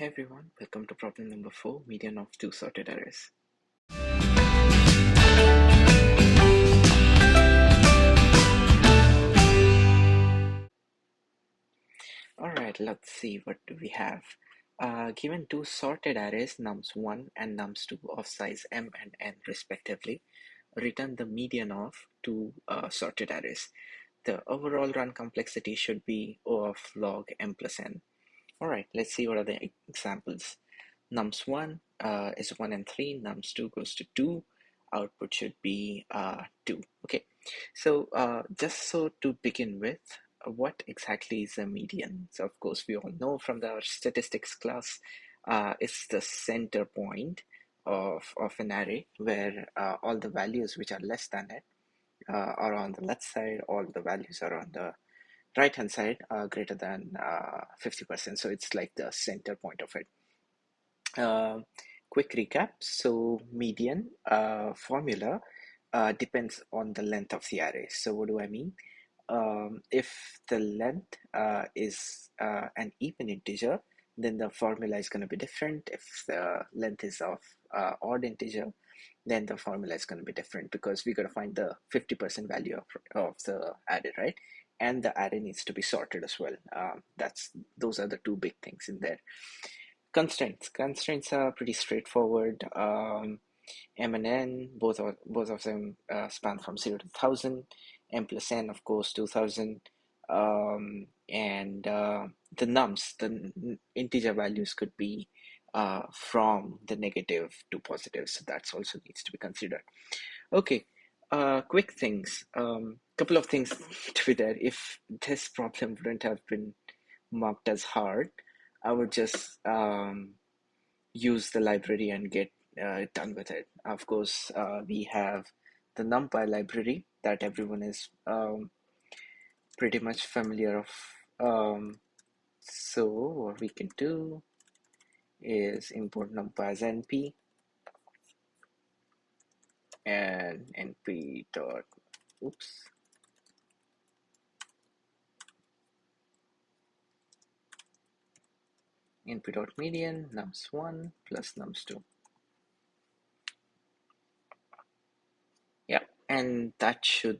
Hey everyone, welcome to problem number 4, median of two sorted arrays. Alright, let's see what do we have. Given two sorted arrays nums1 and nums2 of size m and n respectively, return the median of two sorted arrays. The overall run complexity should be O of log m plus n. Alright, let's see what are the examples. Nums1 is 1 and 3, nums2 goes to 2, output should be 2. Okay, so just so to begin with, what exactly is a median? So of course we all know from our statistics class, it's the center point of an array where all the values which are less than it are on the left side, all the values are on the right hand side greater than 50%. So it's like the center point of it. Quick recap. So median formula depends on the length of the array. So what do I mean? If the length is an even integer, then the formula is going to be different. If the length is of odd integer, then the formula is going to be different because we got to find the 50% value of the array, right? And the array needs to be sorted as well. Those are the two big things in there. Constraints are pretty straightforward. M and N, both of them span from 0 to 1000. M plus N, of course, 2000. And the nums, the integer values could be from the negative to positive. So that's also needs to be considered. Okay, quick things. Couple of things to be there. If this problem wouldn't have been marked as hard, I would just use the library and get done with it. Of course, we have the NumPy library that everyone is pretty much familiar of. So what we can do is import NumPy as np and np dot np.median nums1 plus nums2. Yeah, and that should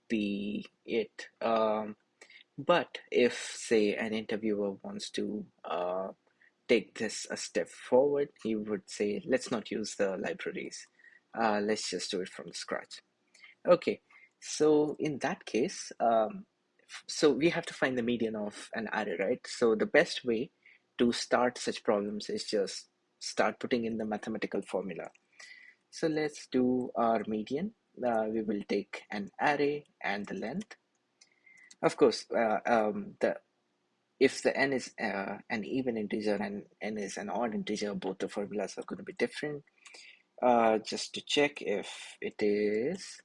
be it. But if, say, an interviewer wants to take this a step forward, he would say, let's not use the libraries. Let's just do it from scratch. Okay, so in that case, so we have to find the median of an array, right? So the best way to start such problems is just start putting in the mathematical formula. So let's do our median. We will take an array and the length. Of course, if the n is an even integer and n is an odd integer, both the formulas are going to be different. Just to check if it is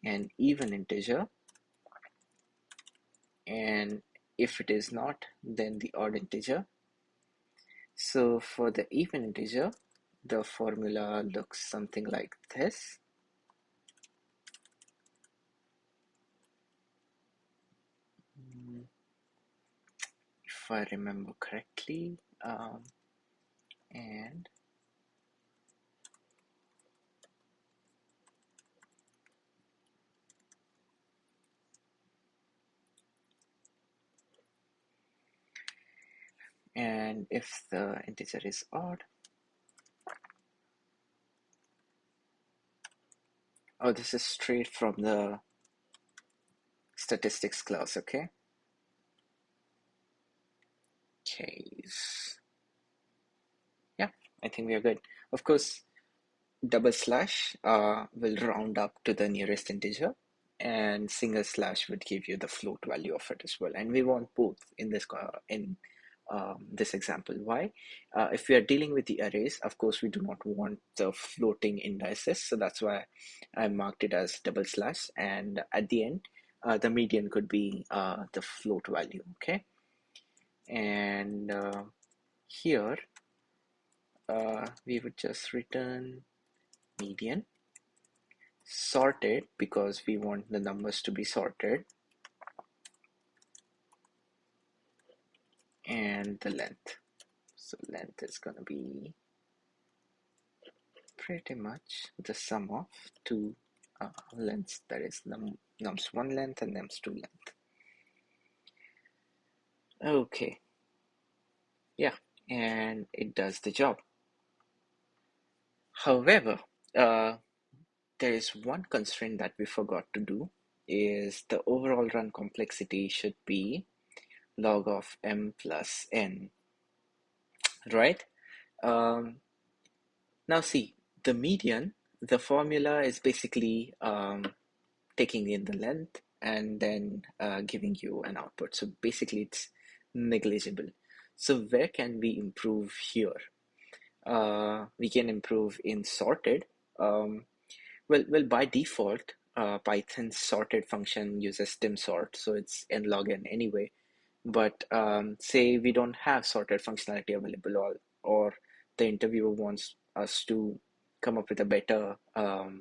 an even integer, and if it is not, then the odd integer. So for the even integer, the formula looks something like this. If I remember correctly, and if the integer is odd, oh, this is straight from the statistics class, okay? Case. Yeah, I think we are good. Of course, double slash will round up to the nearest integer, and single slash would give you the float value of it as well. And we want both in this example. Why? If we are dealing with the arrays, of course, we do not want the floating indices. So that's why I marked it as double slash. And at the end, the median could be the float value. Okay. And here, we would just return median, sorted because we want the numbers to be sorted, and the length. So length is going to be pretty much the sum of two lengths, that is nums1 length and nums2 length. Okay, yeah, and it does the job. However, there is one constraint that we forgot to do, is the overall run complexity should be log of m plus n, right? Um, Now see, the median, the formula is basically taking in the length and then giving you an output. So basically it's negligible. So where can we improve here? We can improve in sorted. Well, by default, Python's sorted function uses dim sort, so it's n log n anyway. But say we don't have sorted functionality available, or the interviewer wants us to come up with a better, what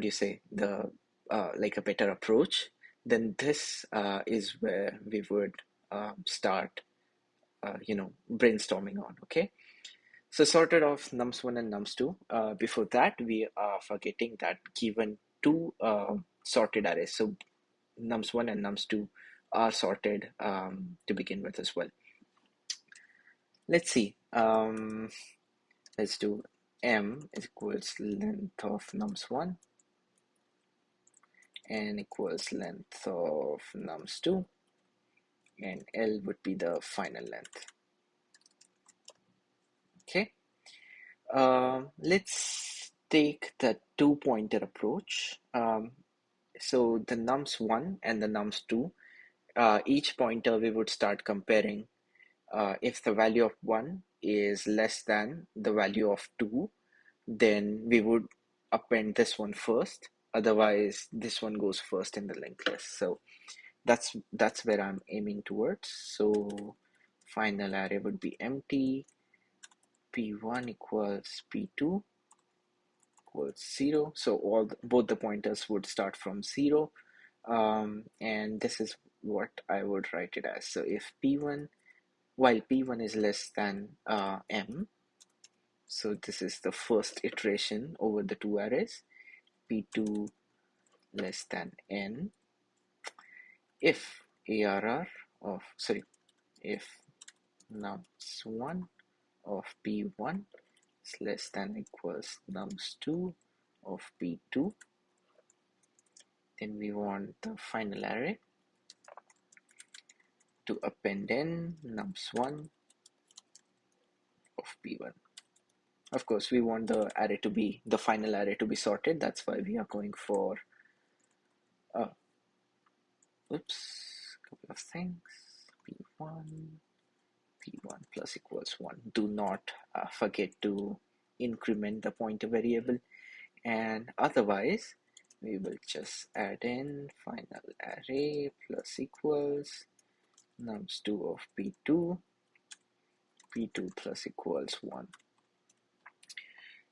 do you say, the like a better approach, then this is where we would start, brainstorming on. Okay, so sorted of nums1 and nums2. Before that, we are forgetting that given two sorted arrays, so nums1 and nums2 are sorted to begin with as well. Let's see. Let's do m is equals length of nums1, n equals length of nums2, and L would be the final length. Okay. Let's take the two pointer approach. So the nums1 and the nums2, each pointer we would start comparing. If the value of 1 is less than the value of 2, then we would append this one first. Otherwise, this one goes first in the linked list. So that's where I'm aiming towards. So final array would be empty, p1 equals p2 equals 0. So both the pointers would start from 0. And this is what I would write it as. So if p1, while p1 is less than m, so this is the first iteration over the two arrays, p2 less than n, if if nums1 of p1 is less than equals nums2 of p2, then we want the final array to append n nums1 of p1. Of course, we want the final array to be sorted. That's why we are going for couple of things. p1 plus equals 1. Do not forget to increment the pointer variable, and otherwise we will just add in final array plus equals nums2 of p2 plus equals 1.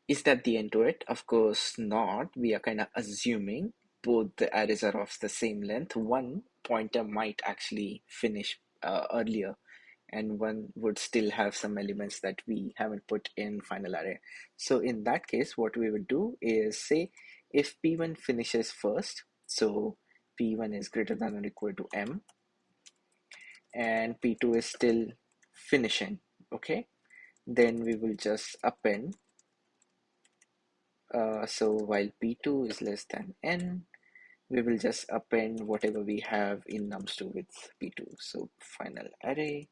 Is that the end to it? Of course not. We are kind of assuming both the arrays are of the same length. One pointer might actually finish earlier, and one would still have some elements that we haven't put in final array. So in that case, what we would do is say if p1 finishes first, so p1 is greater than or equal to m, and p2 is still finishing, okay, then we will just append. So while p2 is less than n, we will just append whatever we have in nums2 with p2. So final array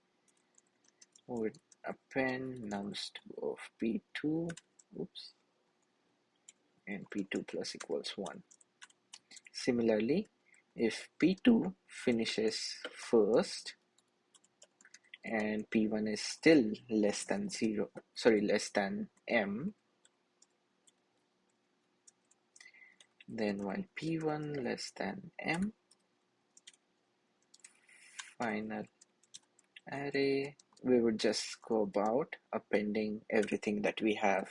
would append nums2 of p2, and p2 plus equals 1. Similarly, if p2 finishes first and p1 is still less than m, then while p1 less than m, final array, we would just go about appending everything that we have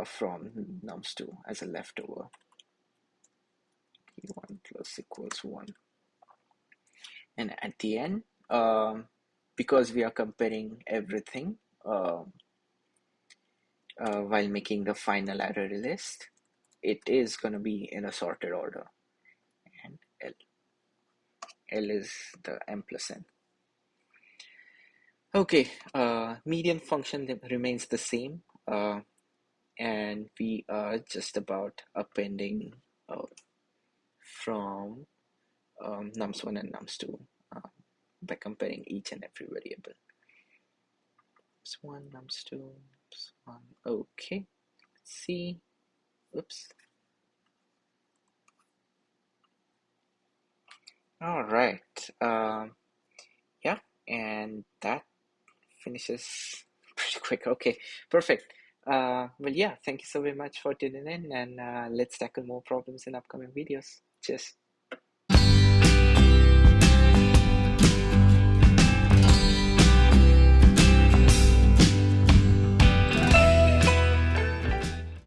from nums2 as a leftover. p1 plus equals 1. And at the end, because we are comparing everything while making the final array list, it is going to be in a sorted order. And L is the m plus n. Okay, median function remains the same, and we are just about appending from nums1 and nums2 by comparing each and every variable. Nums1, nums2, nums1. Okay, let's see. Oops. All right. Yeah, and that finishes pretty quick. Okay, perfect. Well, yeah, thank you so very much for tuning in, and let's tackle more problems in upcoming videos. Cheers.